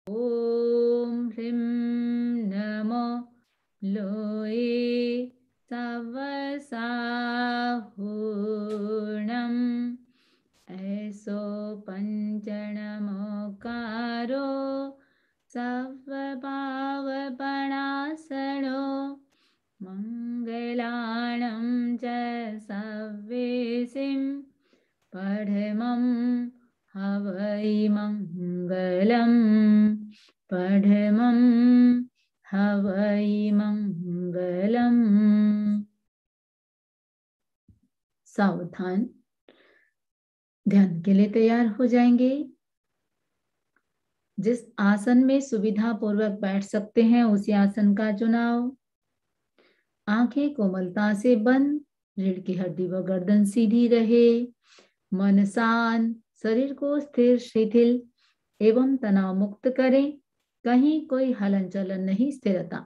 ॐ ह्रीं नमो लोये सवसाहूर्णम् ऐसो पञ्चनमोकारो सर्वभावपणासनो मङ्गलानं च सव्येसिं पढमं हवै मङ्गलम् पढमं हवै मङ्गलम्। सावधान, ध्यान के लिए तैयार हो जाएंगे। जिस आसन में सुविधा पूर्वक बैठ सकते हैं उसी आसन का चुनाव। आंखें कोमलता से बंद, रीढ़ की हड्डी व गर्दन सीधी रहे। मन शांत, शरीर को स्थिर शिथिल एवं तनाव मुक्त करें। कहीं कोई हलन चलन नहीं, स्थिरता।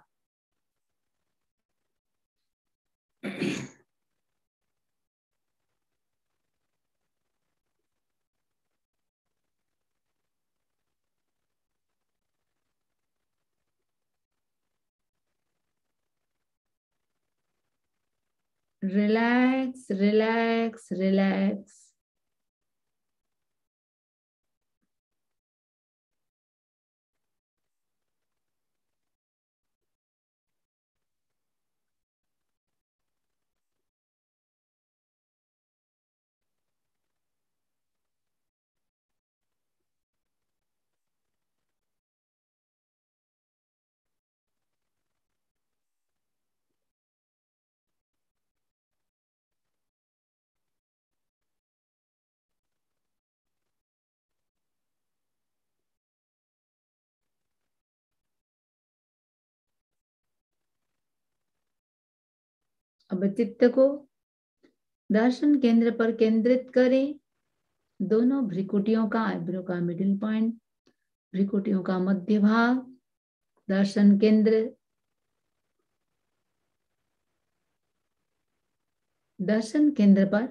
Relax relax relax. अब चित्त को दर्शन केंद्र पर केंद्रित करें। दोनों भ्रिकुटियों का, आईब्रो का मिडिल पॉइंट, भ्रिकुटियों का मध्य भाग, दर्शन केंद्र। दर्शन केंद्र पर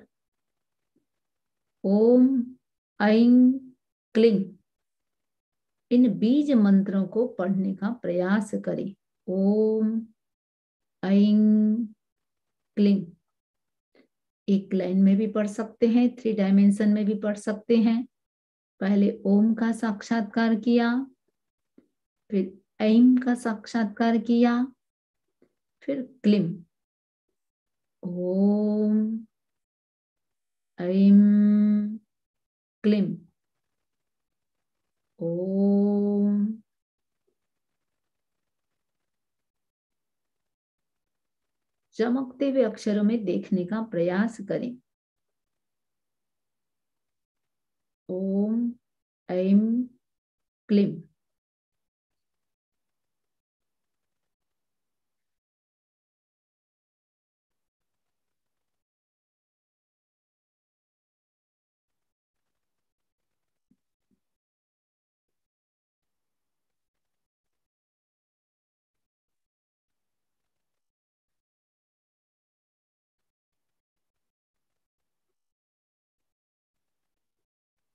ओम ऐं क्लीं इन बीज मंत्रों को पढ़ने का प्रयास करें। ओम ऐं क्लीं। एक लाइन में भी पढ़ सकते हैं, 3 डायमेंशन में भी पढ़ सकते हैं। पहले ओम का साक्षात्कार किया, फिर ऐं का साक्षात्कार किया, फिर क्लीं। ओम ऐं क्लीं। ओम। चमकते हुए अक्षरों में देखने का प्रयास करें। ओम ऐं क्लीं।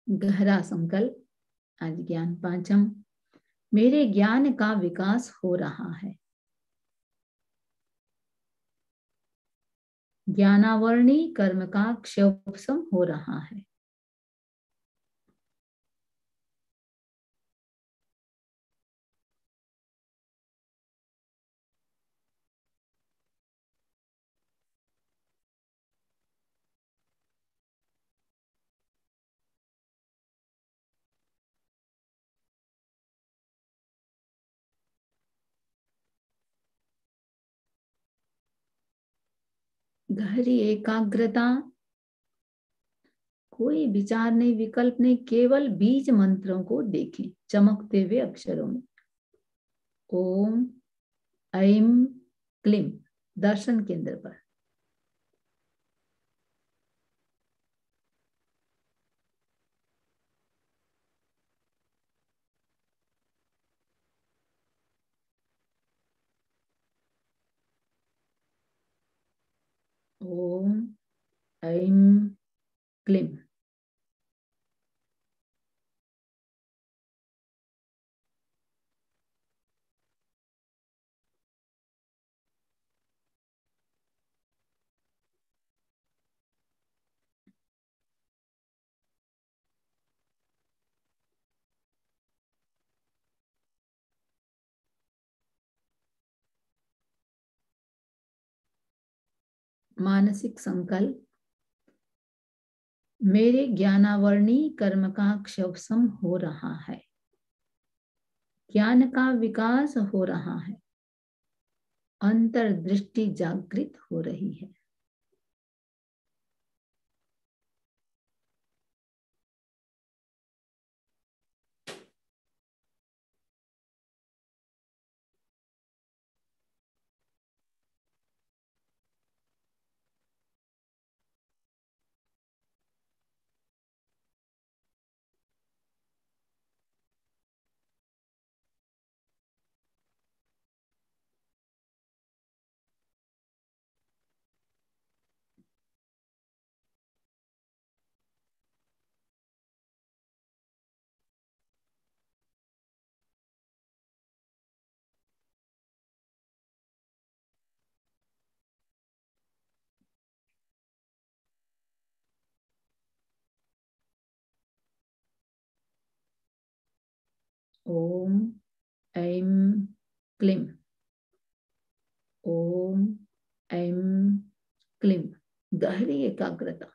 गहरा संकल्प। आज ज्ञान पांचम। मेरे ज्ञान का विकास हो रहा है। ज्ञानावरणी कर्म का क्षयोपशम हो रहा है। गहरी एकाग्रता। कोई विचार नहीं, विकल्प नहीं, केवल बीज मंत्रों को देखें चमकते हुए अक्षरों में। ओम ऐं क्लीं। दर्शन केंद्र पर। ओम ऐं क्लीं। मानसिक संकल्प, मेरे ज्ञानावर्णी कर्म का क्षवसम हो रहा है, ज्ञान का विकास हो रहा है, अंतर्दृष्टि जागृत हो रही है। ओम ऐं क्लीं, ओम ऐं क्लीं। गहरी एकाग्रता।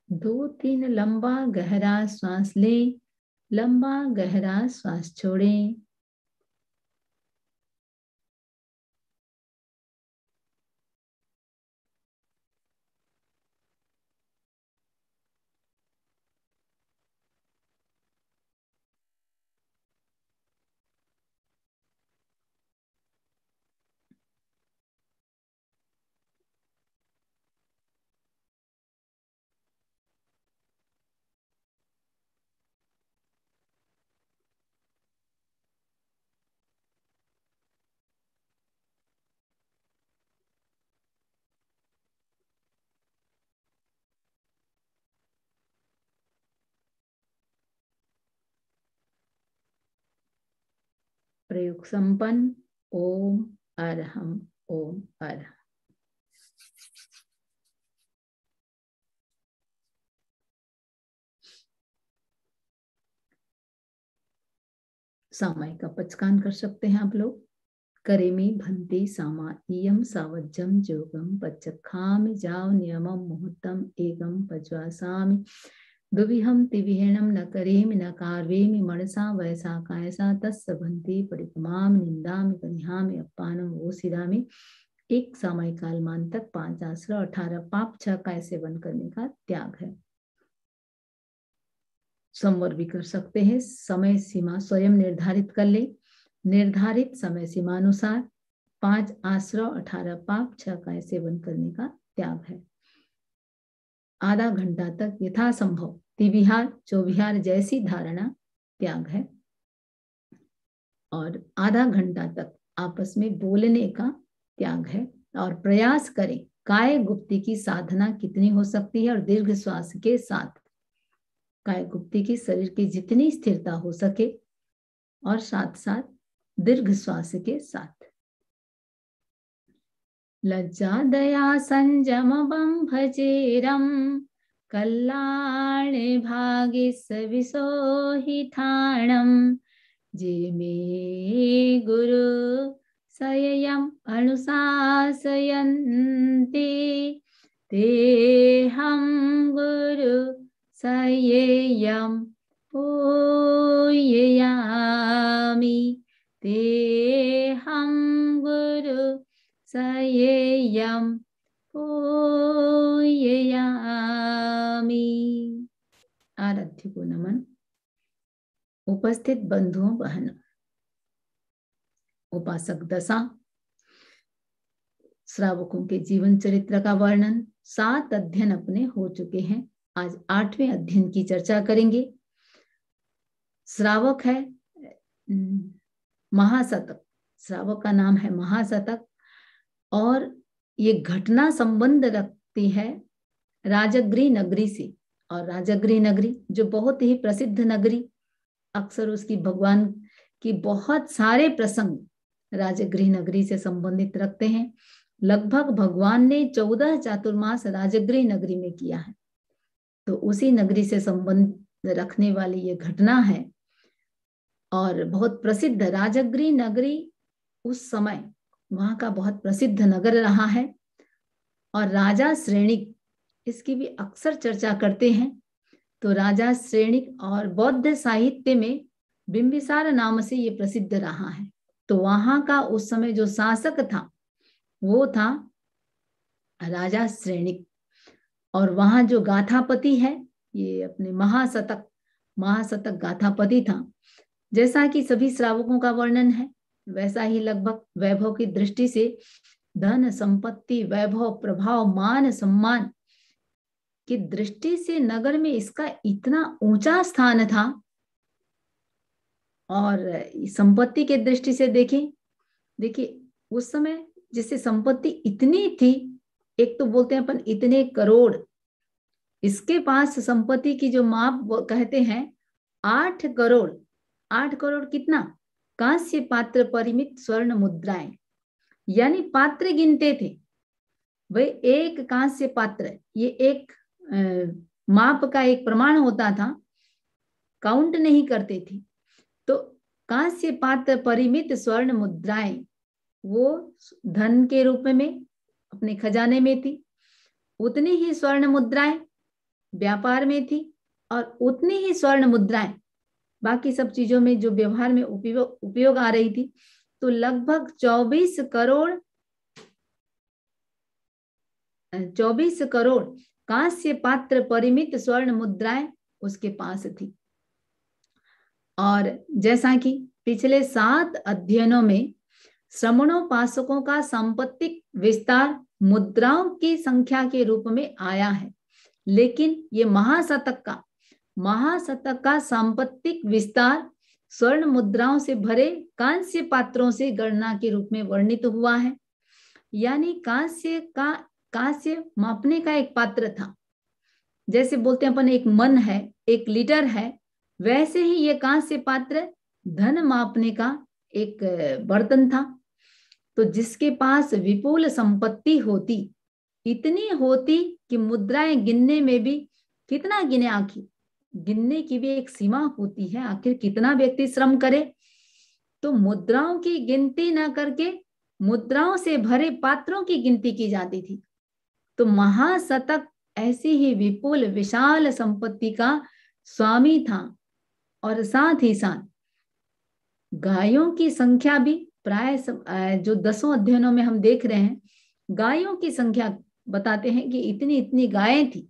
दो तीन लंबा गहरा श्वास लें, लंबा गहरा श्वास छोड़ें। प्रयोग संपन्न। ओम अरहम, ओम अरहम। सामाई का पचकान कर सकते हैं आप लोग। करेमी भन्ति सामा इयम सावज्जम जोगम पचखामि जाव नियमम मुहूर्तम एगम पज्वासामि दुविहम तिविहेणम न करेमि न कार्वेमि मनसा वैसा कायसा तस्य भन्ति परितमाम निंदामि गरिहामि अपानम ओसिरामि। एक सामाई काल मान तक 5 आश्रय 18 पाप 6 का सेवन करने का त्याग है। संवर भी कर सकते हैं। समय सीमा स्वयं निर्धारित कर ले। निर्धारित समय सीमा अनुसार 5 आश्रय 18 पाप 6 का सेवन करने का त्याग है। आधा घंटा तक यथासंभव त्रिविहार चौविहार जैसी धारणा त्याग है। और आधा घंटा तक आपस में बोलने का त्याग है। और प्रयास करें काय गुप्ती की साधना कितनी हो सकती है और दीर्घ श्वास के साथ काय गुप्ती की शरीर की जितनी स्थिरता हो सके और साथ साथ दीर्घ श्वास के साथ। लज्जा दया संजमं भजेरम कल्याणे भागे सविसोहिथाणम जिमे गुरु सययम अनुशासयन्ति तेहं गुरु सयेयम पूजयामि तेहं गुरु सयेयम उपस्थित बंधुओं बहनों, उपासक दशा, श्रावकों के जीवन चरित्र का वर्णन, 7 अध्ययन अपने हो चुके हैं। आज 8वें अध्ययन की चर्चा करेंगे। श्रावक है महाशतक, श्रावक का नाम है महाशतक और ये घटना संबंध रखती है राजगृह नगरी से। और राजगृह नगरी जो बहुत ही प्रसिद्ध नगरी, अक्सर उसकी भगवान की बहुत सारे प्रसंग राजगृह नगरी से संबंधित रखते हैं। लगभग भगवान ने 14 चातुर्मास राजगृह नगरी में किया है, तो उसी नगरी से संबंध रखने वाली ये घटना है। और बहुत प्रसिद्ध राजगृह नगरी उस समय वहां का बहुत प्रसिद्ध नगर रहा है। और राजा श्रेणिक इसकी भी अक्सर चर्चा करते हैं। तो राजा श्रेणिक और बौद्ध साहित्य में बिंबिसार नाम से ये प्रसिद्ध रहा है। तो वहां का उस समय जो शासक था वो था राजा श्रेणिक। और वहां जो गाथापति है ये अपने महाशतक गाथापति था। जैसा कि सभी श्रावकों का वर्णन है वैसा ही लगभग वैभव की दृष्टि से, धन संपत्ति, वैभव, प्रभाव, मान सम्मान की दृष्टि से नगर में इसका इतना ऊंचा स्थान था। और संपत्ति के दृष्टि से देखिए उस समय जिससे संपत्ति इतनी थी, एक तो बोलते हैं अपन इतने करोड़, इसके पास संपत्ति की जो माप कहते हैं 8 करोड़। 8 करोड़ कितना? कांस्य पात्र परिमित स्वर्ण मुद्राएं, यानी पात्र गिनते थे भाई। एक कांस्य पात्र ये एक माप का एक प्रमाण होता था, काउंट नहीं करते थे। तो कांस्य पात्र परिमित स्वर्ण मुद्राएं वो धन के रूप में अपने खजाने में थी। उतनी ही स्वर्ण मुद्राएं व्यापार में थी और उतनी ही स्वर्ण मुद्राएं बाकी सब चीजों में जो व्यवहार में उपयोग आ रही थी। तो लगभग 24 करोड़ कांस्य पात्र परिमित स्वर्ण मुद्राएं उसके पास थी। और जैसा कि पिछले 7 अध्ययनों में श्रमणोपासकों का सांपत्तिक विस्तार मुद्राओं की संख्या के रूप में आया है, लेकिन ये महाशतक का सांपत्तिक विस्तार स्वर्ण मुद्राओं से भरे कांस्य पात्रों से गणना के रूप में वर्णित हुआ है। यानी कांस्य मापने का एक पात्र था। जैसे बोलते हैं अपन एक मन है, एक लीटर है, वैसे ही ये कांस्य पात्र धन मापने का एक बर्तन था। तो जिसके पास विपुल संपत्ति होती, इतनी होती कि मुद्राएं गिनने में भी कितना गिने, आखिर गिनने की भी एक सीमा होती है, आखिर कितना व्यक्ति श्रम करे। तो मुद्राओं की गिनती न करके मुद्राओं से भरे पात्रों की गिनती की जाती थी। तो महाशतक ऐसी ही विपुल विशाल संपत्ति का स्वामी था। और साथ ही साथ गायों की संख्या भी प्राय जो 10 अध्ययनों में हम देख रहे हैं, गायों की संख्या बताते हैं कि इतनी इतनी गायें थी।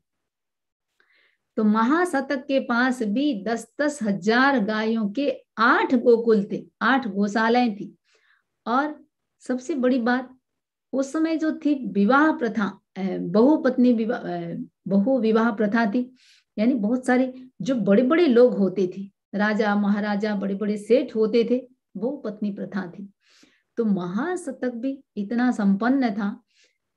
तो महाशतक के पास भी 10-10 हजार गायों के 8 गोकुल थे, 8 गौशालाएं थी। और सबसे बड़ी बात उस समय जो थी विवाह प्रथा, बहु विवाह प्रथा थी। यानी बहुत सारे जो बड़े बड़े लोग होते थे, राजा महाराजा, बड़े बड़े सेठ होते थे, बहुपत्नी प्रथा थी। तो महाशतक भी इतना संपन्न था।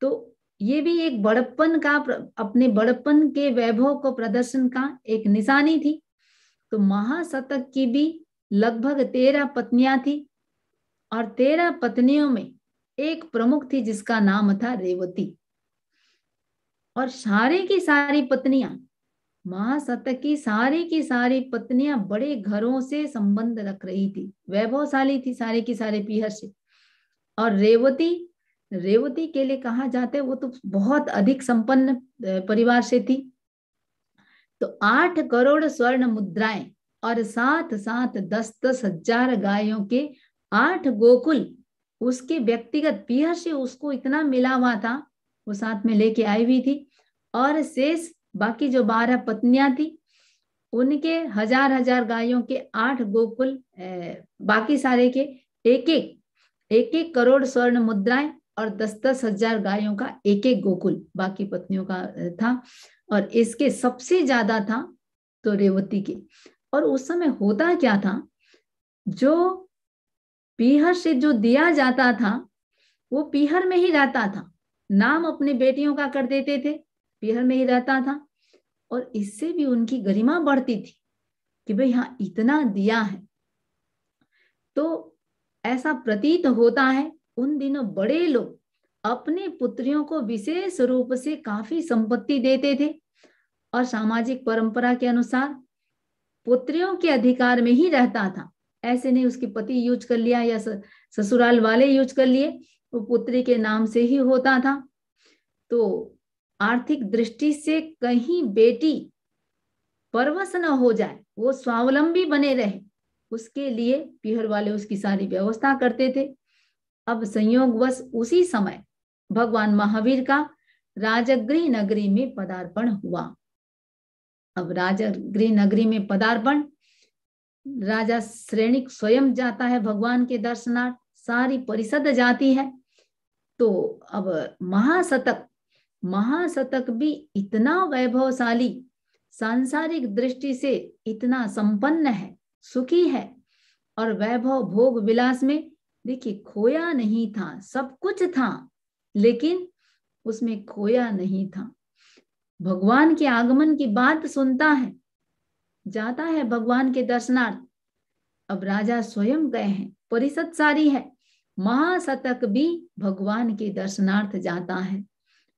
तो ये भी एक बड़प्पन का, अपने बड़प्पन के वैभव को प्रदर्शन का एक निशानी थी। तो महाशतक की भी लगभग 13 पत्नियां थी और 13 पत्नियों में एक प्रमुख थी जिसका नाम था रेवती। और सारी की सारी पत्नियां, महाशतक की सारी पत्नियां बड़े घरों से संबंध रख रही थी, वैभवशाली थी सारे की सारे पीहर से। और रेवती के लिए कहा जाता है वो तो बहुत अधिक संपन्न परिवार से थी। तो 8 करोड़ स्वर्ण मुद्राएं और साथ साथ 10-10 हजार गायों के 8 गोकुल उसके व्यक्तिगत पीहर से उसको इतना मिला हुआ था, वो साथ में लेके आई हुई थी। और शेष बाकी जो 12 पत्नियां थी उनके हजार हजार गायों के 8 गोकुल, बाकी सारे के एक एक करोड़ स्वर्ण मुद्राएं और 10-10 हजार गायों का एक एक गोकुल बाकी पत्नियों का था। और इसके सबसे ज्यादा था तो रेवती के। और उस समय होता क्या था, जो पीहर से जो दिया जाता था वो पीहर में ही रहता था, नाम अपने बेटियों का कर देते थे, पीहर में ही रहता था। और इससे भी उनकी गरिमा बढ़ती थी कि भाई हाँ इतना दिया है। तो ऐसा प्रतीत होता है उन दिनों बड़े लोग अपने पुत्रियों को विशेष रूप से काफी संपत्ति देते थे और सामाजिक परंपरा के अनुसार पुत्रियों के अधिकार में ही रहता था। ऐसे नहीं उसके पति यूज कर लिया या ससुराल वाले यूज कर लिए, वो पुत्री के नाम से ही होता था। तो आर्थिक दृष्टि से कहीं बेटी परवश न हो जाए, वो स्वावलंबी बने रहे, उसके लिए पीहर वाले उसकी सारी व्यवस्था करते थे। अब संयोगवश उसी समय भगवान महावीर का राजगृह नगरी में पदार्पण हुआ। अब राजगृह नगरी में पदार्पण, राजा श्रेणिक स्वयं जाता है भगवान के दर्शनार्थ, सारी परिषद जाती है। तो अब महाशतक भी इतना वैभवशाली, सांसारिक दृष्टि से इतना संपन्न है, सुखी है, और वैभव भोग विलास में देखिए खोया नहीं था, सब कुछ था लेकिन उसमें खोया नहीं था। भगवान के आगमन की बात सुनता है, जाता है भगवान के दर्शनार्थ। अब राजा स्वयं गए हैं, परिषद सारी है, महाशतक भी भगवान के दर्शनार्थ जाता है,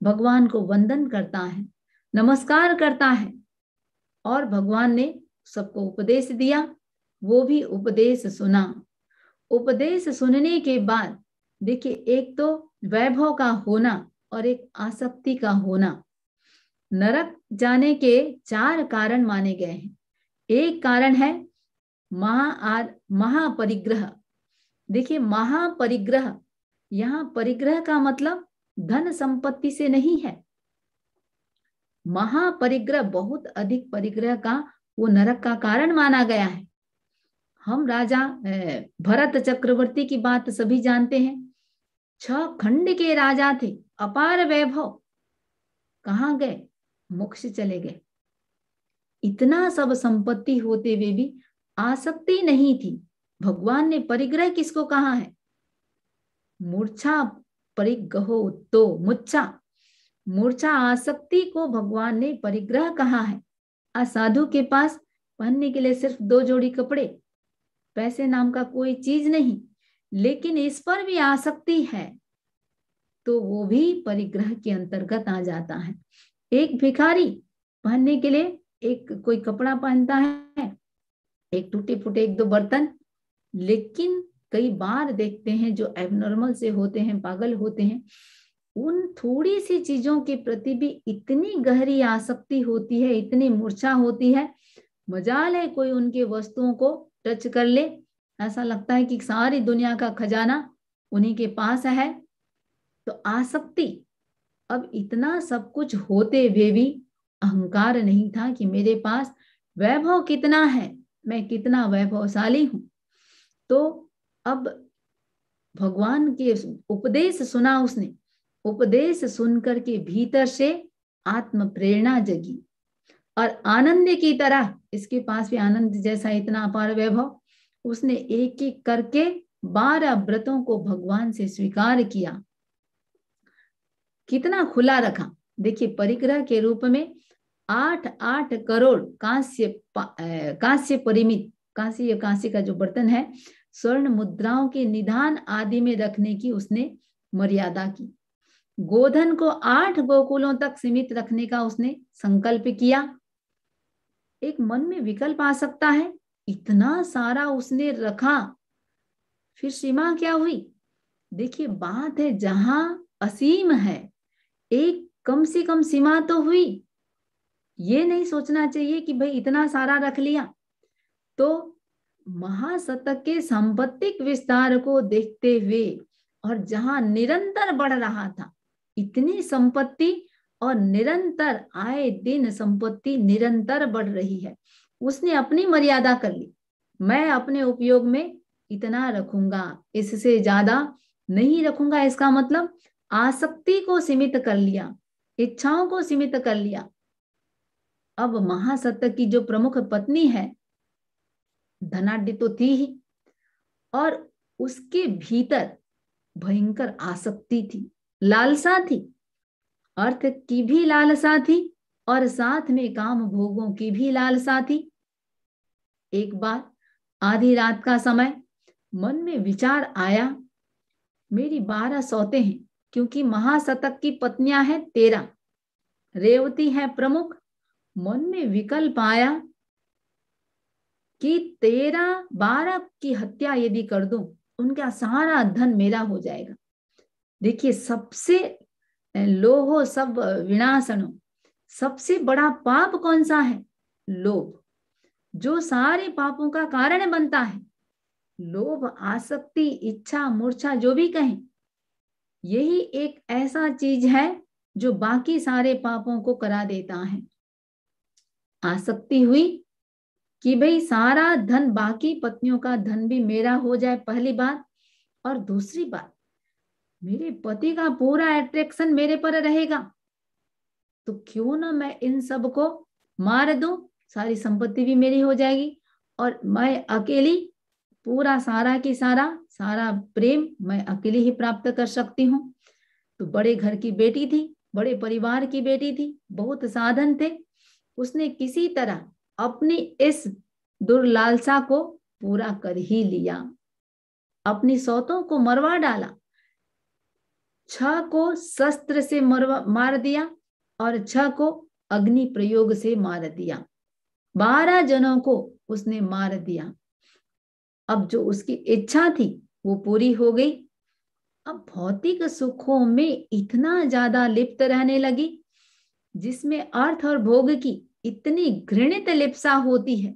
भगवान को वंदन करता है, नमस्कार करता है। और भगवान ने सबको उपदेश दिया, वो भी उपदेश सुना। उपदेश सुनने के बाद देखिए एक तो वैभव का होना और एक आसक्ति का होना। नरक जाने के 4 कारण माने गए हैं। एक कारण है महापरिग्रह। देखिए महापरिग्रह, यहाँ परिग्रह का मतलब धन संपत्ति से नहीं है। महापरिग्रह, बहुत अधिक परिग्रह का वो नरक का कारण माना गया है। हम राजा भरत चक्रवर्ती की बात सभी जानते हैं, 6 खंड के राजा थे, अपार वैभव, कहाँ गए, मोक्ष चले गए। इतना सब संपत्ति होते हुए भी आसक्ति नहीं थी। भगवान ने परिग्रह किसको कहा है, मूर्छा परिग्रहो तो मूर्छा आसक्ति को भगवान ने परिग्रह कहा है। असाधु के पास पहनने के लिए सिर्फ 2 जोड़ी कपड़े, पैसे नाम का कोई चीज नहीं, लेकिन इस पर भी आसक्ति है तो वो भी परिग्रह के अंतर्गत आ जाता है। एक भिखारी पहनने के लिए एक कोई कपड़ा पहनता है, एक टूटे फूटे 1-2 बर्तन, लेकिन कई बार देखते हैं जो एबनॉर्मल से होते हैं, पागल होते हैं, उन थोड़ी सी चीजों के प्रति भी इतनी गहरी आसक्ति होती है, इतनी मूर्छा होती है, मजाल है कोई उनके वस्तुओं को टच कर ले, ऐसा लगता है कि सारी दुनिया का खजाना उन्हीं के पास है। तो आसक्ति। अब इतना सब कुछ होते हुए भी अहंकार नहीं था कि मेरे पास वैभव कितना है, मैं कितना वैभवशाली हूं। तो अब भगवान के उपदेश सुना उसने, उपदेश सुनकर के भीतर से आत्म प्रेरणा जगी और आनंद की तरह, इसके पास भी आनंद जैसा इतना अपार वैभव, उसने एक एक करके 12 व्रतों को भगवान से स्वीकार किया। कितना खुला रखा, देखिए परिग्रह के रूप में 8 करोड़ कांस्य परिमित, कांसी का जो बर्तन है, स्वर्ण मुद्राओं के निधान आदि में रखने की उसने मर्यादा की। गोधन को 8 गोकुलों तक सीमित रखने का उसने संकल्प किया। एक मन में विकल्प आ सकता है, इतना सारा उसने रखा, फिर सीमा क्या हुई? देखिए बात है जहां असीम है, एक कम से कम सीमा तो हुई। ये नहीं सोचना चाहिए कि भाई इतना सारा रख लिया। तो महाशतक के सांपत्तिक विस्तार को देखते हुए और जहां निरंतर बढ़ रहा था, इतनी संपत्ति और निरंतर आए दिन संपत्ति निरंतर बढ़ रही है, उसने अपनी मर्यादा कर ली, मैं अपने उपयोग में इतना रखूंगा, इससे ज्यादा नहीं रखूंगा। इसका मतलब आसक्ति को सीमित कर लिया, इच्छाओं को सीमित कर लिया। अब महासत्य की जो प्रमुख पत्नी है, धनाढ्य तो थी ही, और उसके भीतर भयंकर आसक्ति थी, लालसा थी, अर्थ की भी लालसा थी और साथ में काम भोगों की भी लालसा थी। एक बार आधी रात का समय मन में विचार आया, मेरी 12 सौतें हैं, क्योंकि महाशतक की पत्नियां हैं 13, रेवती है प्रमुख। मन में विकल्प आया कि 13-12 की हत्या यदि कर दूं, उनका सारा धन मेरा हो जाएगा। देखिए, सबसे लोहो सब विनाशनो, सबसे बड़ा पाप कौन सा है? लोभ, जो सारे पापों का कारण बनता है। लोभ, आसक्ति, इच्छा, मूर्छा, जो भी कहें, यही एक ऐसा चीज है जो बाकी सारे पापों को करा देता है। आसक्ति हुई कि भाई सारा धन, बाकी पत्नियों का धन भी मेरा हो जाए, पहली बात। और दूसरी बात, मेरे पति का पूरा अट्रैक्शन मेरे पर रहेगा, तो क्यों ना मैं इन सब को मार दूं, सारी संपत्ति भी मेरी हो जाएगी और मैं अकेली पूरा सारा की सारा प्रेम मैं अकेली ही प्राप्त कर सकती हूँ। तो बड़े घर की बेटी थी, बड़े परिवार की बेटी थी, बहुत साधन थे। उसने किसी तरह अपनी इस दुर्लालसा को पूरा कर ही लिया, अपनी सौतों को मरवा डाला। 6 को शस्त्र से मार दिया और 6 को अग्नि प्रयोग से मार दिया। 12 जनों को उसने मार दिया। अब जो उसकी इच्छा थी वो पूरी हो गई। अब भौतिक सुखों में इतना ज्यादा लिप्त रहने लगी, जिसमें अर्थ और भोग की इतनी घृणित लिप्सा होती है,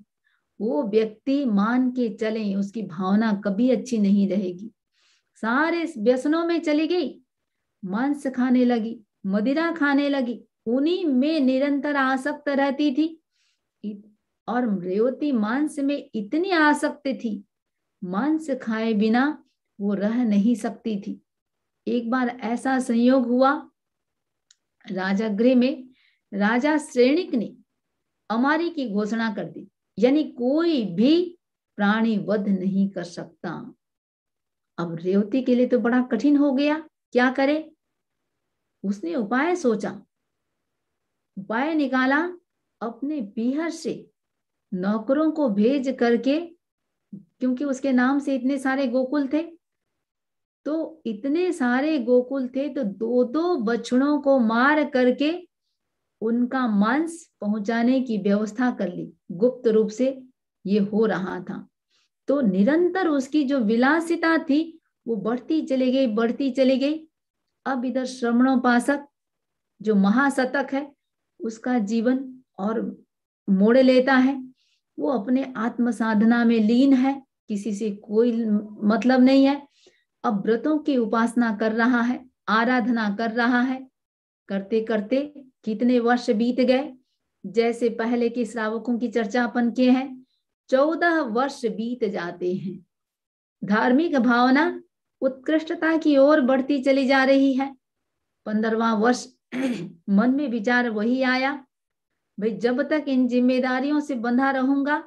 वो व्यक्ति मान के चले उसकी भावना कभी अच्छी नहीं रहेगी। सारे व्यसनों में चली गई, मांस खाने लगी, मदिरा खाने लगी, उन्हीं में निरंतर आसक्त रहती थी। और रेवती मांस में इतनी आसक्त थी, मांस खाए बिना वो रह नहीं सकती थी। एक बार ऐसा संयोग हुआ, राजागृह में राजा श्रेणिक ने अमारी की घोषणा कर दी, यानी कोई भी प्राणी वध नहीं कर सकता। अब रेवती के लिए तो बड़ा कठिन हो गया, क्या करे? उसने उपाय सोचा, उपाय निकाला, अपने पीहर से नौकरों को भेज करके, क्योंकि उसके नाम से इतने सारे गोकुल थे, तो इतने सारे गोकुल थे, तो 2-2 बछड़ों को मार करके उनका मांस पहुंचाने की व्यवस्था कर ली। गुप्त रूप से ये हो रहा था। तो निरंतर उसकी जो विलासिता थी वो बढ़ती चली गई, बढ़ती चली गई। अब इधर श्रवणोपासक जो महाशतक है, उसका जीवन और मोड़ लेता है। वो अपने आत्म साधना में लीन है, किसी से कोई मतलब नहीं है। अब व्रतों की उपासना कर रहा है, आराधना कर रहा है। करते करते कितने वर्ष बीत गए, जैसे पहले के श्रावकों की चर्चा अपन किए हैं, 14 वर्ष बीत जाते हैं। धार्मिक भावना उत्कृष्टता की ओर बढ़ती चली जा रही है। 15वां वर्ष मन में विचार वही आया, भाई जब तक इन जिम्मेदारियों से बंधा रहूंगा,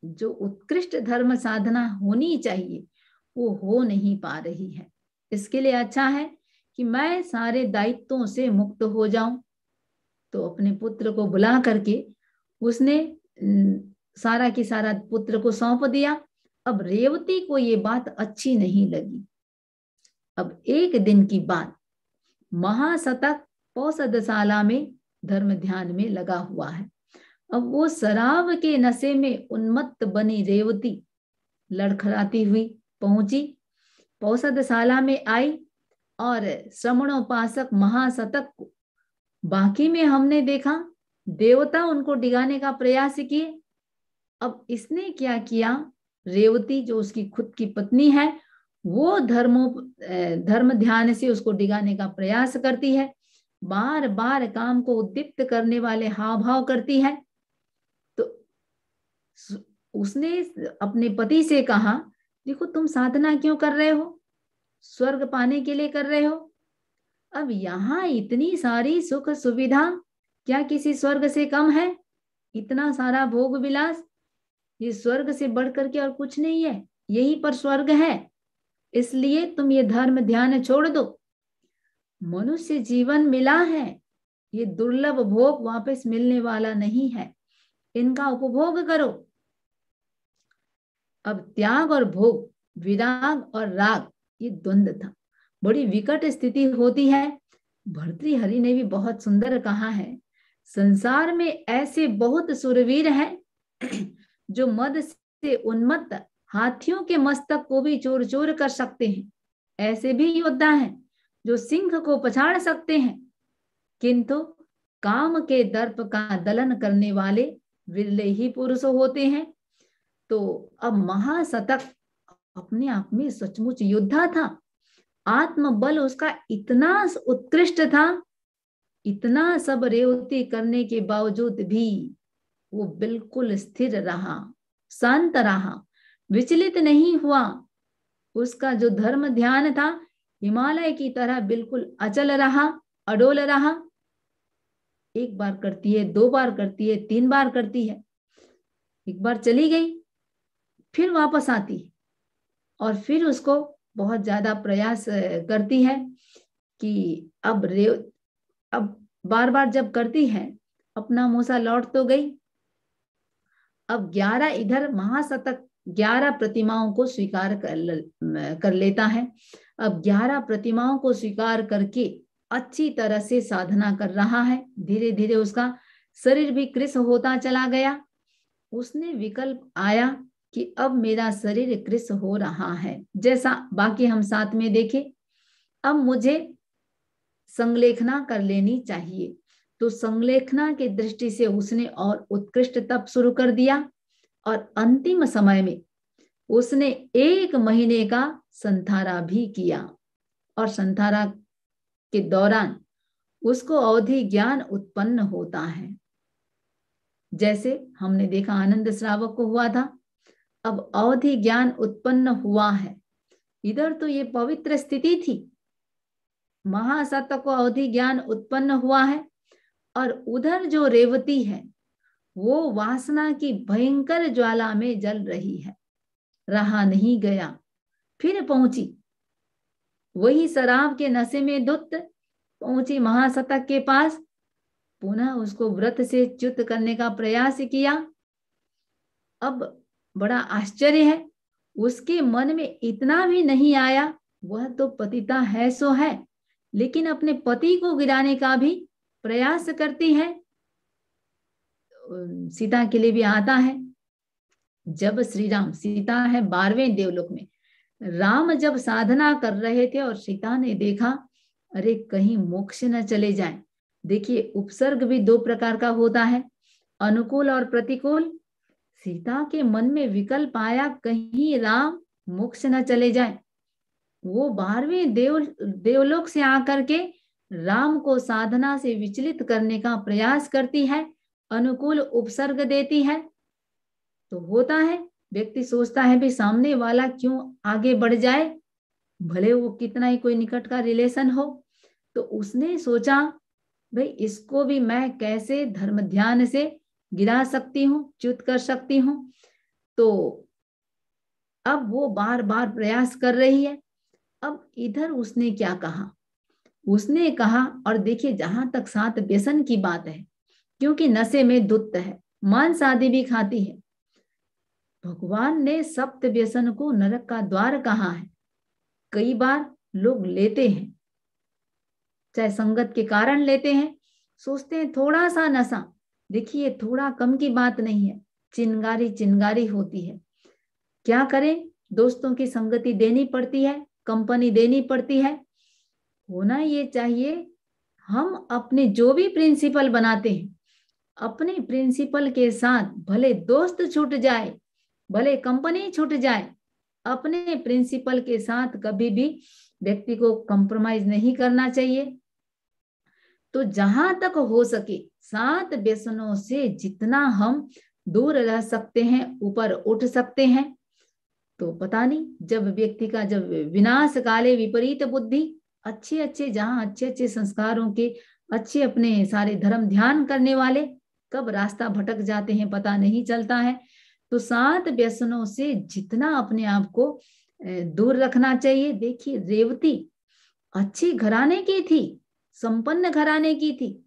जो उत्कृष्ट धर्म साधना होनी चाहिए वो हो नहीं पा रही है। इसके लिए अच्छा है कि मैं सारे दायित्वों से मुक्त हो जाऊं। तो अपने पुत्र को बुला करके उसने सारा की सारा पुत्र को सौंप दिया। अब रेवती को ये बात अच्छी नहीं लगी। अब एक दिन की बात, महाशतक पौषधशाला में धर्म ध्यान में लगा हुआ है। अब वो शराब के नशे में उन्मत्त बनी रेवती लड़खड़ाती हुई पहुंची, पौषधशाला में आई और श्रमणोपासक महाशतक को, बाकी में हमने देखा देवता उनको डिगाने का प्रयास किए। अब इसने क्या किया, रेवती जो उसकी खुद की पत्नी है, वो धर्म ध्यान से उसको डिगाने का प्रयास करती है, बार बार काम को उद्दीप्त करने वाले हाव भाव करती है। तो उसने अपने पति से कहा, देखो तुम साधना क्यों कर रहे हो, स्वर्ग पाने के लिए कर रहे हो। अब यहाँ इतनी सारी सुख सुविधा, क्या किसी स्वर्ग से कम है? इतना सारा भोग विलास, ये स्वर्ग से बढ़ करके और कुछ नहीं है, यही पर स्वर्ग है। इसलिए तुम ये धर्म ध्यान छोड़ दो। मनुष्य जीवन मिला है, ये दुर्लभ भोग वापस मिलने वाला नहीं है, इनका उपभोग करो। अब त्याग और भोग, विराग और राग, ये द्वंद्व था, बड़ी विकट स्थिति होती है। भर्तृहरि ने भी बहुत सुंदर कहा है, संसार में ऐसे बहुत सुरवीर हैं जो मद से उन्मत्त हाथियों के मस्तक को भी चूर चूर कर सकते हैं। ऐसे भी योद्धा हैं जो सिंह को पछाड़ सकते हैं, किंतु काम के दर्प का दलन करने वाले विरले ही पुरुष होते हैं। तो अब महाशतक अपने आप में सचमुच योद्धा था, आत्मबल उसका इतना उत्कृष्ट था, इतना सब रेवती करने के बावजूद भी वो बिल्कुल स्थिर रहा, शांत रहा, विचलित नहीं हुआ। उसका जो धर्म ध्यान था हिमालय की तरह बिल्कुल अचल रहा, अडोल रहा। एक बार करती है, दो बार करती है, तीन बार करती है, एक बार चली गई, फिर वापस आती है, और फिर उसको बहुत ज्यादा प्रयास करती है कि अब बार बार जब करती है, अपना मूसा लौट तो गई। अब 11 इधर महाशतक 11 प्रतिमाओं को स्वीकार कर लेता है। अब 11 प्रतिमाओं को स्वीकार करके अच्छी तरह से साधना कर रहा है। धीरे धीरे उसका शरीर भी कृश होता चला गया। उसने विकल्प आया कि अब मेरा शरीर कृश हो रहा है, जैसा बाकी हम साथ में देखे, अब मुझे संलेखना कर लेनी चाहिए। तो संलेखना की दृष्टि से उसने और उत्कृष्ट तप शुरू कर दिया, और अंतिम समय में उसने 1 महीने का संधारा भी किया, और संधारा के दौरान उसको अवधि ज्ञान उत्पन्न होता है, जैसे हमने देखा आनंद श्रावक को हुआ था। अब अवधि ज्ञान उत्पन्न हुआ है। इधर तो ये पवित्र स्थिति थी, महाशतक को अवधि ज्ञान उत्पन्न हुआ है, और उधर जो रेवती है वो वासना की भयंकर ज्वाला में जल रही है, रहा नहीं गया, फिर पहुंची वही शराब के नशे में धुत, पहुंची महाशतक के पास, पुनः उसको व्रत से च्युत करने का प्रयास किया। अब बड़ा आश्चर्य है, उसके मन में इतना भी नहीं आया, वह तो पतिता है सो है, लेकिन अपने पति को गिराने का भी प्रयास करती है। सीता के लिए भी आता है, जब श्री राम, सीता है 12वें देवलोक में, राम जब साधना कर रहे थे और सीता ने देखा, अरे कहीं मोक्ष न चले जाए। देखिए उपसर्ग भी 2 प्रकार का होता है, अनुकूल और प्रतिकूल। सीता के मन में विकल्प आया, कहीं राम मोक्ष न चले जाए। वो 12वें देवलोक से आकर के राम को साधना से विचलित करने का प्रयास करती है, अनुकूल उपसर्ग देती है। तो होता है, व्यक्ति सोचता है भी सामने वाला क्यों आगे बढ़ जाए, भले वो कितना ही कोई निकट का रिलेशन हो। तो उसने सोचा भाई इसको भी मैं कैसे धर्म ध्यान से गिरा सकती हूँ, च्युत कर सकती हूँ। तो अब वो बार बार प्रयास कर रही है। अब इधर उसने क्या कहा, उसने कहा, और देखिए जहां तक 7 व्यसन की बात है, क्योंकि नशे में धुत है, मांस आदि भी खाती है, भगवान ने 7 व्यसन को नरक का द्वार कहा है। कई बार लोग लेते हैं, चाहे संगत के कारण लेते हैं, सोचते हैं थोड़ा सा नशा, देखिए थोड़ा कम की बात नहीं है, चिंगारी चिंगारी होती है। क्या करें, दोस्तों की संगति देनी पड़ती है, कंपनी देनी पड़ती है। होना ये चाहिए, हम अपने जो भी प्रिंसिपल बनाते हैं, अपने प्रिंसिपल के साथ भले दोस्त छूट जाए, भले कंपनी छूट जाए, अपने प्रिंसिपल के साथ कभी भी व्यक्ति को कॉम्प्रोमाइज नहीं करना चाहिए। तो जहां तक हो सके 7 व्यसनों से जितना हम दूर रह सकते हैं, ऊपर उठ सकते हैं। तो पता नहीं, जब व्यक्ति का जब विनाश काले विपरीत बुद्धि, अच्छे अच्छे जहां अच्छे अच्छे संस्कारों के, अच्छे अपने सारे धर्म ध्यान करने वाले कब रास्ता भटक जाते हैं पता नहीं चलता है। तो 7 व्यसनों से जितना अपने आप को दूर रखना चाहिए। देखिए रेवती अच्छी घराने की थी, संपन्न घराने की थी,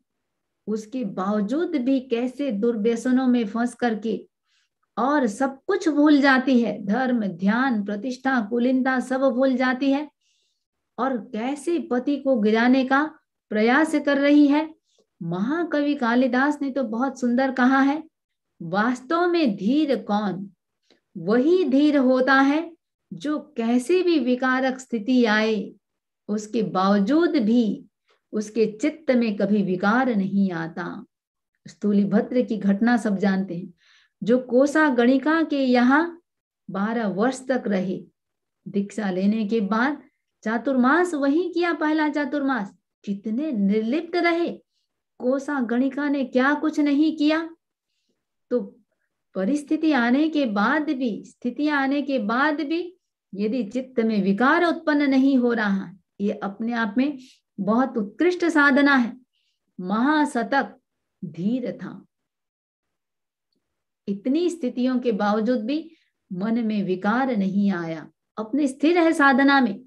उसके बावजूद भी कैसे दुर्व्यसनों में फंस करके और सब कुछ भूल जाती है, धर्म ध्यान प्रतिष्ठा कुलीनता सब भूल जाती है, और कैसे पति को गिराने का प्रयास कर रही है। महाकवि कालिदास ने तो बहुत सुंदर कहा है, वास्तव में धीर कौन, वही धीर होता है जो कैसे भी विकारक स्थिति आए उसके बावजूद भी उसके चित्त में कभी विकार नहीं आता। स्थूलिभद्र की घटना सब जानते हैं, जो कोसा गणिका के यहाँ 12 वर्ष तक रहे, दीक्षा लेने के बाद चातुर्मास वही किया, पहला चातुर्मास, कितने निर्लिप्त रहे। कोसा गणिका ने क्या कुछ नहीं किया। तो परिस्थिति आने के बाद भी, स्थितियां आने के बाद भी यदि चित्त में विकार उत्पन्न नहीं हो रहा, ये अपने आप में बहुत उत्कृष्ट साधना है। महाशतक धीर था, इतनी स्थितियों के बावजूद भी मन में विकार नहीं आया, अपने स्थिर है साधना में।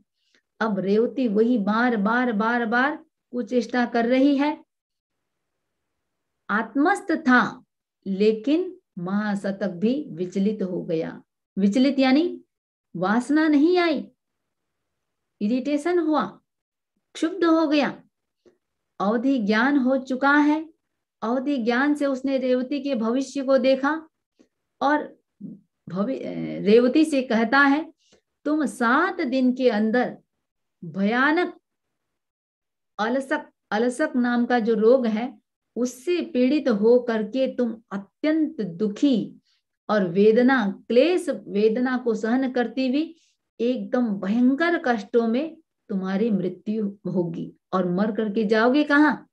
अब रेवती वही बार बार बार बार कुचेष्टा कर रही है, आत्मस्थ था, लेकिन महाशतक भी विचलित हो गया। विचलित यानी वासना नहीं आई, इरिटेशन हुआ, क्षुब्ध हो गया, अवधि ज्ञान हो चुका है। अवधि ज्ञान से उसने रेवती के भविष्य को देखा और रेवती से कहता है, तुम 7 दिन के अंदर भयानक अलसक नाम का जो रोग है उससे पीड़ित हो करके तुम अत्यंत दुखी और वेदना, क्लेश वेदना को सहन करती हुई एकदम भयंकर कष्टों में तुम्हारी मृत्यु होगी, और मर करके जाओगे कहाँ,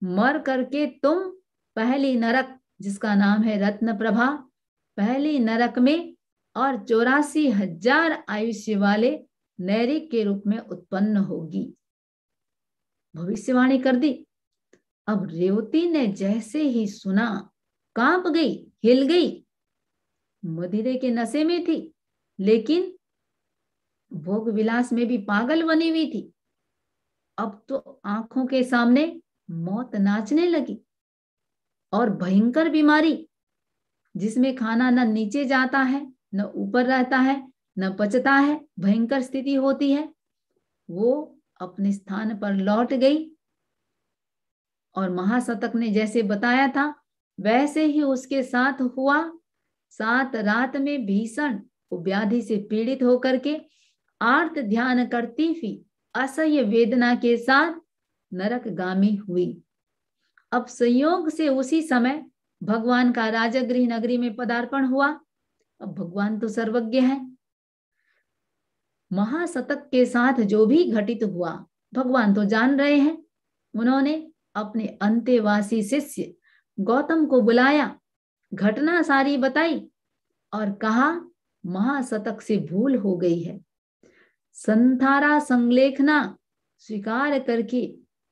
मर करके तुम पहली नरक जिसका नाम है रत्न प्रभा, पहली नरक में और 84,000 आयुष्य वाले नैरिक के रूप में उत्पन्न होगी। भविष्यवाणी कर दी। अब रेवती ने जैसे ही सुना कांप गई, हिल गई, मदिरे के नशे में थी लेकिन भोग विलास में भी पागल बनी हुई थी। अब तो आंखों के सामने मौत नाचने लगी, और भयंकर बीमारी जिसमें खाना न नीचे जाता है न ऊपर रहता है न पचता है, भयंकर स्थिति होती है, वो अपने स्थान पर लौट गई। और महाशतक ने जैसे बताया था वैसे ही उसके साथ हुआ। 7 रात में भीषण व्याधि से पीड़ित होकर के आर्त ध्यान करती हुई असह्य वेदना के साथ नरकगामी हुई। अब संयोग से उसी समय भगवान का राजगृह नगरी में पदार्पण हुआ। अब भगवान तो सर्वज्ञ है, महाशतक के साथ जो भी घटित हुआ भगवान तो जान रहे हैं। उन्होंने अपने अंतेवासी शिष्य गौतम को बुलाया, घटना सारी बताई और कहा महाशतक से भूल हो गई है, संथारा संलेखना स्वीकार करके,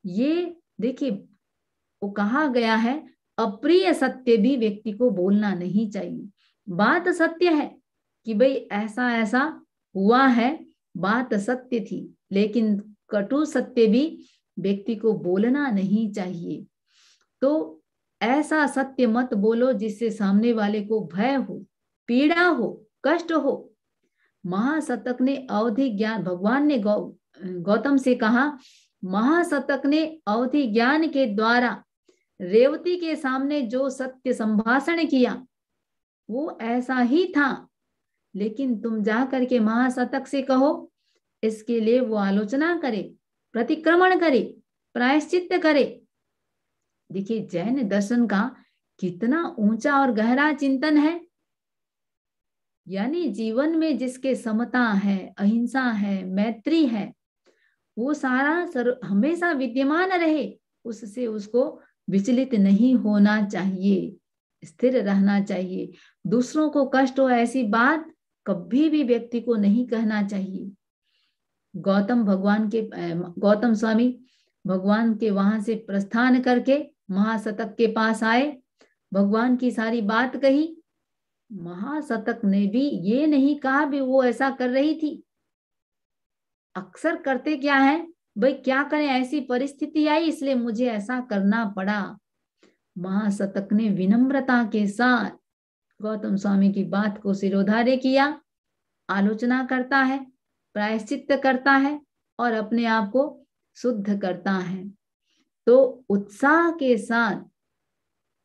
ये देखिए वो कहा गया है अप्रिय सत्य भी व्यक्ति को बोलना नहीं चाहिए। बात सत्य है कि भाई ऐसा ऐसा हुआ है, बात सत्य थी, लेकिन कटु सत्य भी व्यक्ति को बोलना नहीं चाहिए। तो ऐसा सत्य मत बोलो जिससे सामने वाले को भय हो, पीड़ा हो, कष्ट हो। महाशतक ने अवधि ज्ञान, भगवान ने गौतम से कहा, महाशतक ने अवधि ज्ञान के द्वारा रेवती के सामने जो सत्य संभाषण किया वो ऐसा ही था, लेकिन तुम जा करके महाशतक से कहो, इसके लिए वो आलोचना करे, प्रतिक्रमण करे, प्रायश्चित करे। देखिए जैन दर्शन का कितना ऊंचा और गहरा चिंतन है, यानी जीवन में जिसके समता है, अहिंसा है, मैत्री है, वो सारा हमेशा विद्यमान रहे, उससे उसको विचलित नहीं होना चाहिए। स्थिर रहना चाहिए। दूसरों को कष्ट हो ऐसी बात कभी भी व्यक्ति को नहीं कहना चाहिए। गौतम स्वामी भगवान के वहां से प्रस्थान करके महाशतक के पास आए, भगवान की सारी बात कही। महाशतक ने भी ये नहीं कहा भी वो ऐसा कर रही थी। अक्सर करते क्या है, भाई क्या करें, ऐसी परिस्थिति आई इसलिए मुझे ऐसा करना पड़ा। महाशतक ने विनम्रता के साथ गौतम स्वामी की बात को सिरोधार्य किया, आलोचना करता है, प्रायश्चित करता है और अपने आप को शुद्ध करता है। तो उत्साह के साथ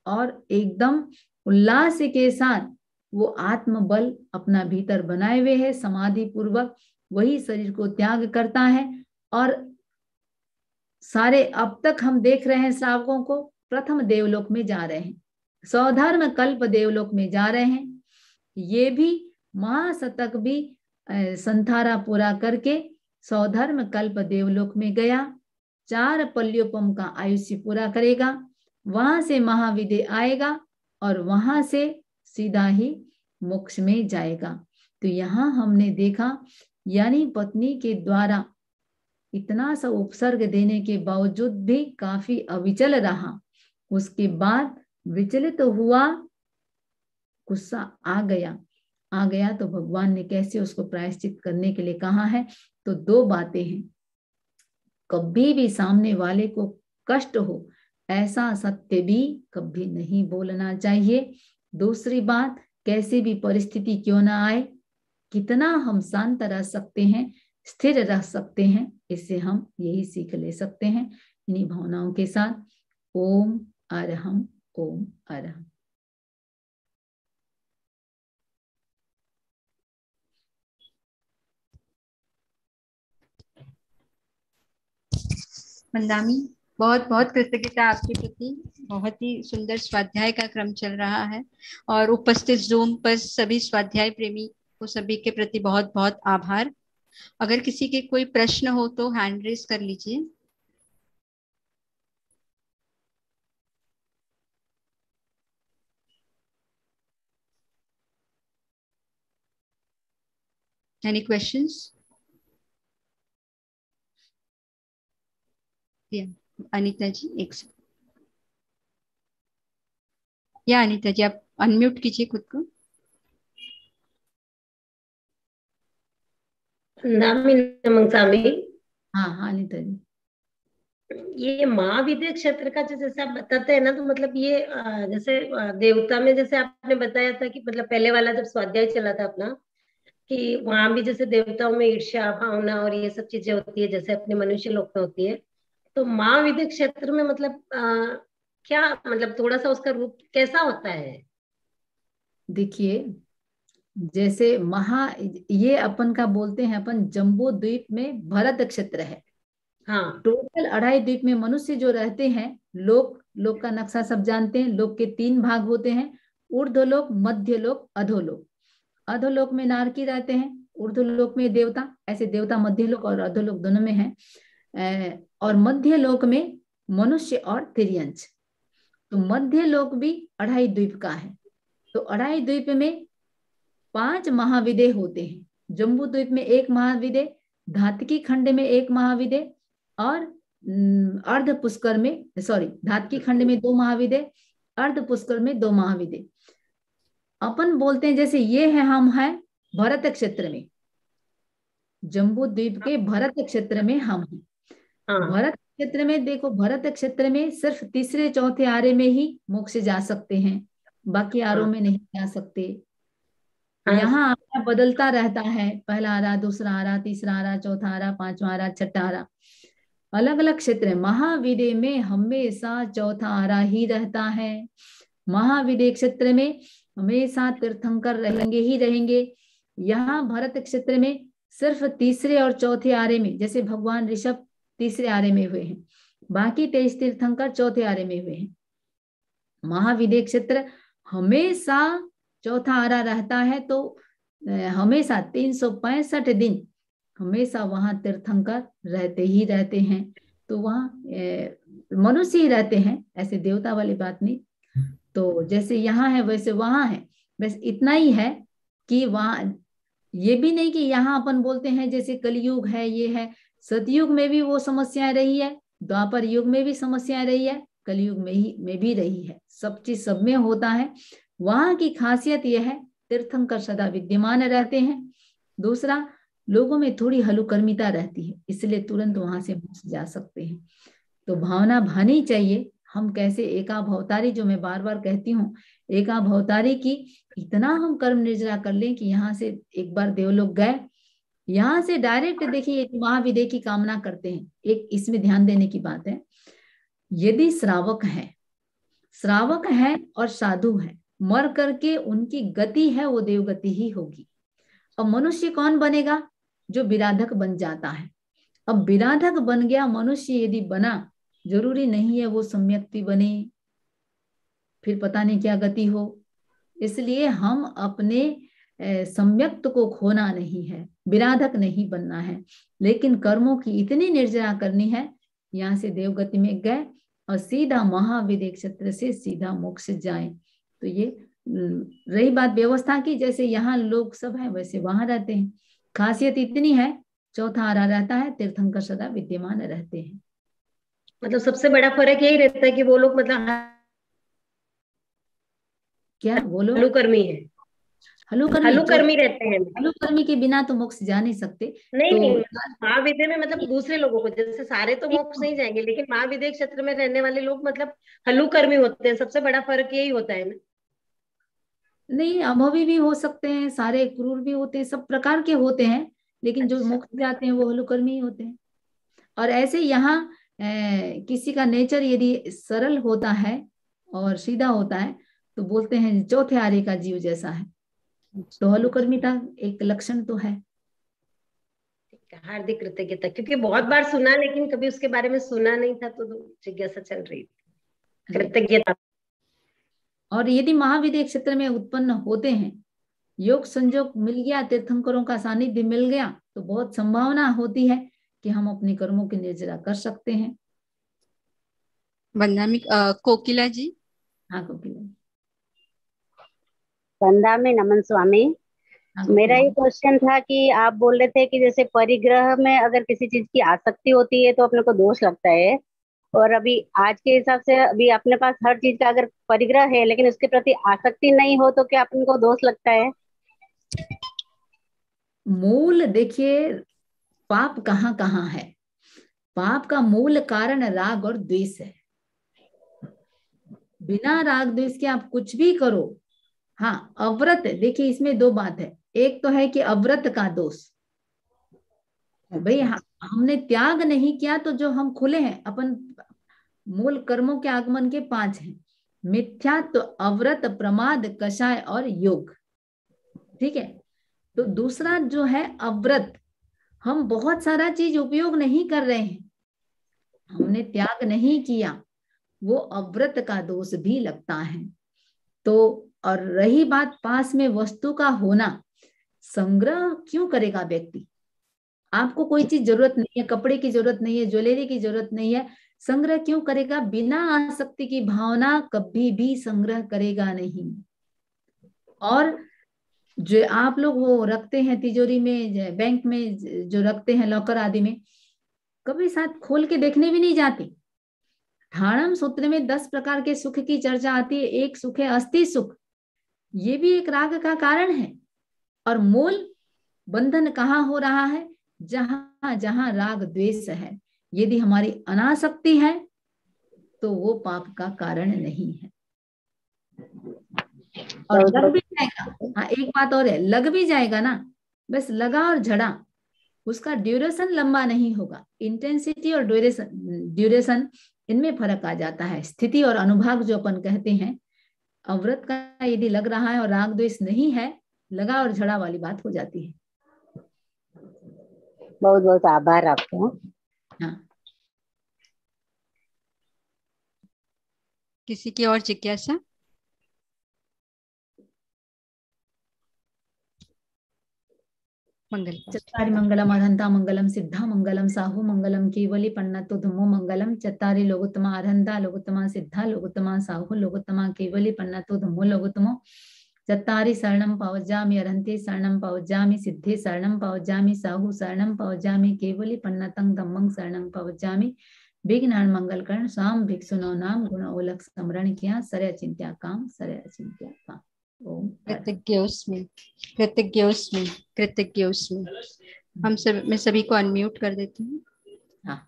और एकदम उल्लास के साथ वो आत्मबल अपना भीतर बनाए हुए है, समाधि पूर्वक वही शरीर को त्याग करता है। और सारे अब तक हम देख रहे हैं श्रावकों को प्रथम देवलोक में जा रहे हैं, स्वधर्म कल्प देवलोक में जा रहे हैं। ये भी महाशतक भी संथारा पूरा करके स्वधर्म कल्प देवलोक में गया, 4 पल्योपम का आयुष्य पूरा करेगा, वहां से महाविदे आएगा और वहां से सीधा ही मोक्ष में जाएगा। तो यहाँ हमने देखा, यानी पत्नी के द्वारा इतना सा उपसर्ग देने के बावजूद भी काफी अविचल रहा। उसके बाद विचलित हुआ, गुस्सा आ गया तो भगवान ने कैसे उसको प्रायश्चित करने के लिए कहा है। तो 2 बातें हैं, कभी भी सामने वाले को कष्ट हो ऐसा सत्य भी कभी नहीं बोलना चाहिए। दूसरी बात, कैसी भी परिस्थिति क्यों ना आए, कितना हम शांत रह सकते हैं, स्थिर रह सकते हैं, इससे हम यही सीख ले सकते हैं। इन्हीं भावनाओं के साथ ओम अरहम, ओम अरहम। मंदामी, बहुत बहुत कृतज्ञता आपके प्रति। बहुत ही सुंदर स्वाध्याय का क्रम चल रहा है और उपस्थित जूम पर सभी स्वाध्याय प्रेमी को सभी के प्रति बहुत बहुत आभार। अगर किसी के कोई प्रश्न हो तो हैंड रेज कर लीजिए। Any questions? अनीता जी एक सेकंड। या अनीता जी आप अनम्यूट कीजिए खुद को। हाँ हाँ अनीता जी, ये महाविद्य क्षेत्र का जैसे आप बताते हैं ना, तो मतलब ये जैसे देवता में जैसे आपने बताया था कि मतलब पहले वाला जब स्वाध्याय चला था अपना, कि वहां भी जैसे देवताओं में ईर्ष्या भावना और ये सब चीजें होती है जैसे अपने मनुष्य लोक में होती है। तो महाविद्य क्षेत्र में मतलब क्या मतलब थोड़ा सा उसका रूप कैसा होता है? देखिए जैसे ये अपन का बोलते हैं, अपन जम्बू द्वीप में भरत क्षेत्र है। हाँ, टोटल 2.5 द्वीप में मनुष्य जो रहते हैं, लोक का नक्शा सब जानते हैं। लोक के 3 भाग होते हैं, ऊर्ध्वलोक, मध्यलोक, अधोलोक। अधोलोक में नारकी रहते हैं, ऊर्ध्वलोक में देवता, ऐसे देवता मध्यलोक और अधोलोक दोनों में है। और मध्यलोक में मनुष्य और तिर्यंच। तो मध्यलोक भी 2.5 द्वीप का है। तो 2.5 द्वीप में 5 महाविदे होते हैं। जम्बू द्वीप में 1 महाविदे, धातकी खंड में 1 महाविदे और अर्ध पुष्कर में, सॉरी, धातकी खंड में 2 महाविदे, अर्ध पुष्कर में 2 महाविदे। अपन बोलते हैं जैसे ये है, हम हैं भरत क्षेत्र में, जम्बू द्वीप के भरत क्षेत्र में हम हैं। भरत क्षेत्र में देखो, भरत क्षेत्र में सिर्फ 3रे 4थे आरे में ही मोक्ष जा सकते हैं, बाकी आरों में नहीं जा सकते। यहाँ आरा बदलता रहता है, पहला आरा, दूसरा आरा, तीसरा आरा, चौथा आरा, 5वां आरा, 6ठा आरा, अलग अलग क्षेत्र है। महाविदे में हमेशा 4था आरा ही रहता है। महाविदे क्षेत्र में हमेशा तीर्थंकर रहेंगे ही रहेंगे। यहाँ भरत क्षेत्र में सिर्फ 3रे और 4थे आरे में, जैसे भगवान ऋषभ 3रे आरे में हुए हैं, बाकी 23 तीर्थंकर 4थे आरे में हुए हैं। महाविदे क्षेत्र हमेशा 4था आरा रहता है। तो हमेशा 365 दिन हमेशा वहां तीर्थंकर रहते ही रहते हैं। तो वहां मनुष्य ही रहते हैं, ऐसे देवता वाली बात नहीं। तो जैसे यहाँ है वैसे वहां है, बस इतना ही है कि वहां ये भी नहीं कि यहाँ अपन बोलते हैं जैसे कलयुग है ये है, सतयुग में भी वो समस्याएं रही है, द्वापर युग में भी समस्याएं रही है, कलयुग में भी रही है, सब चीज सब में होता है। वहां की खासियत यह है तीर्थंकर सदा विद्यमान रहते हैं। दूसरा, लोगों में थोड़ी हलुकर्मिता रहती है, इसलिए तुरंत वहां से मोक्ष जा सकते हैं। तो भावना भानी चाहिए। हम कैसे एका भवतारी, जो मैं बार बार कहती हूँ, एका भवतारी की इतना हम कर्म निर्जरा कर लें कि यहाँ से एक बार देवलोक गए, यहाँ से डायरेक्ट देखिए महाविदय की कामना करते हैं। एक इसमें ध्यान देने की बात है, यदि श्रावक है और साधु है, मर करके उनकी गति है वो देवगति ही होगी। अब मनुष्य कौन बनेगा? जो विराधक बन जाता है। अब विराधक बन गया मनुष्य यदि बना, जरूरी नहीं है वो सम्यक्ति बने, फिर पता नहीं क्या गति हो। इसलिए हम अपने सम्यक्त को खोना नहीं है, विराधक नहीं बनना है, लेकिन कर्मों की इतनी निर्जरा करनी है, यहाँ से देवगति में गए और सीधा महाविद्य क्षेत्र से सीधा मोक्ष जाए। तो ये रही बात व्यवस्था की, जैसे यहाँ लोग सब है वैसे वहां रहते हैं। खासियत इतनी है, चौथा आरा रहता है, तीर्थंकर सदा विद्यमान रहते हैं। मतलब सबसे बड़ा फर्क यही रहता है कि वो लोग मतलब क्या बोलो? हलुकर्मी है, हलुकर्मी रहते हैं। हलुकर्मी के बिना तो मोक्ष जा नहीं सकते। नहीं तो नहीं, महाविद्य में मतलब दूसरे लोगों को, जैसे सारे तो मोक्ष नहीं जाएंगे, लेकिन महाविद्य क्षेत्र में रहने वाले लोग मतलब हलुकर्मी होते हैं। सबसे बड़ा फर्क यही होता है ना। नहीं, अनुभवी भी हो सकते हैं, सारे क्रूर भी होते हैं, सब प्रकार के होते हैं, लेकिन जो अच्छा। मोक्ष जाते हैं वो हलुकर्मी ही होते हैं। और ऐसे यहाँ किसी का नेचर यदि सरल होता है और सीधा होता है तो बोलते हैं चौथे आरे का जीव जैसा है। तो हलुकर्मिता एक लक्षण तो है। हार्दिक कृतज्ञता, क्योंकि बहुत बार सुना लेकिन कभी उसके बारे में सुना नहीं था, तो जिज्ञासा चल रही थी। कृतज्ञता। और यदि महाविद्य क्षेत्र में उत्पन्न होते हैं, योग संजोग मिल गया, तीर्थंकरों का सानिध्य मिल गया, तो बहुत संभावना होती है कि हम अपने कर्मों की निर्जरा कर सकते हैं। वंदना कोकिला जी। हाँ कोकिला। वंदा में नमन स्वामी। हाँ मेरा कोकिला। ये क्वेश्चन था कि आप बोल रहे थे कि जैसे परिग्रह में अगर किसी चीज की आसक्ति होती है तो अपने को दोष लगता है, और अभी आज के हिसाब से अभी अपने पास हर चीज का अगर परिग्रह है लेकिन उसके प्रति आसक्ति नहीं हो तो क्या अपन को दोष लगता है? मूल देखिए, पाप कहाँ कहाँ है? पाप का मूल कारण राग और द्वेष है। बिना राग द्वेष के आप कुछ भी करो। हाँ, अव्रत, देखिए इसमें दो बात है। एक तो है कि अव्रत का दोष, भाई हमने त्याग नहीं किया, तो जो हम खुले हैं अपन, मूल कर्मों के आगमन के 5 हैं, मिथ्या, तो अव्रत, प्रमाद, कषाय और योग। ठीक है। तो दूसरा जो है अव्रत, हम बहुत सारा चीज उपयोग नहीं कर रहे हैं, हमने त्याग नहीं किया, वो अव्रत का दोष भी लगता है। तो और रही बात पास में वस्तु का होना, संग्रह क्यों करेगा व्यक्ति? आपको कोई चीज जरूरत नहीं है, कपड़े की जरूरत नहीं है, ज्वेलरी की जरूरत नहीं है, संग्रह क्यों करेगा? बिना आसक्ति की भावना कभी भी संग्रह करेगा नहीं। और जो आप लोग वो रखते हैं तिजोरी में, बैंक में जो रखते हैं लॉकर आदि में, कभी साथ खोल के देखने भी नहीं जाते। ठाणम सूत्र में 10 प्रकार के सुख की चर्चा आती है, एक सुख है अस्थि सुख, ये भी एक राग का कारण है। और मूल बंधन कहाँ हो रहा है? जहां जहां राग द्वेष है। यदि हमारी अनासक्ति है तो वो पाप का कारण नहीं है। और लग भी जाएगा। हाँ, एक बात और है, लग भी जाएगा ना, बस लगा और झड़ा, उसका ड्यूरेशन लंबा नहीं होगा। इंटेंसिटी और ड्यूरेशन इनमें फर्क आ जाता है। स्थिति और अनुभाग जो अपन कहते हैं, अव्रत का यदि लग रहा है और राग द्वेष नहीं है, लगा और झड़ा वाली बात हो जाती है। बहुत बहुत आभार आपको। हाँ, किसी की और जिज्ञासा? मंगल पाठ। चत्तारि मंगलम अरहंता मंगलम सिद्धा मंगलम साहु मंगलम केवली पन्नतो धम्मो मंगलम। चत्तारि लोगोत्तमा अरहंता लोगोत्तमा सिद्धा लोगोत्तमा साहु लोगोत्तमा केवली पन्नतो धम्मो लोगोत्तमो। चत्तारि शरणं पवज्जामि अरहन्ते शरणं पवज्जामि सिद्धे शरणं पवज्जामि साहु शरणं पवज्जामि केवली पन्नतं धम्मं शरणं पवज्जामि। विघ्नान् मंगलकर्ण स्वाम भिक्षुनो नाम गुण ओलख स्मरण किया सरे अचिंत्या काम सरे अचिंत्या काम। ओम कृतज्ञोस्मि कृतज्ञोस्मि कृतज्ञोस्मि। हम सब, मैं सभी को अनम्यूट कर देती हूँ। हाँ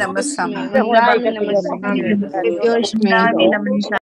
नमस्कार।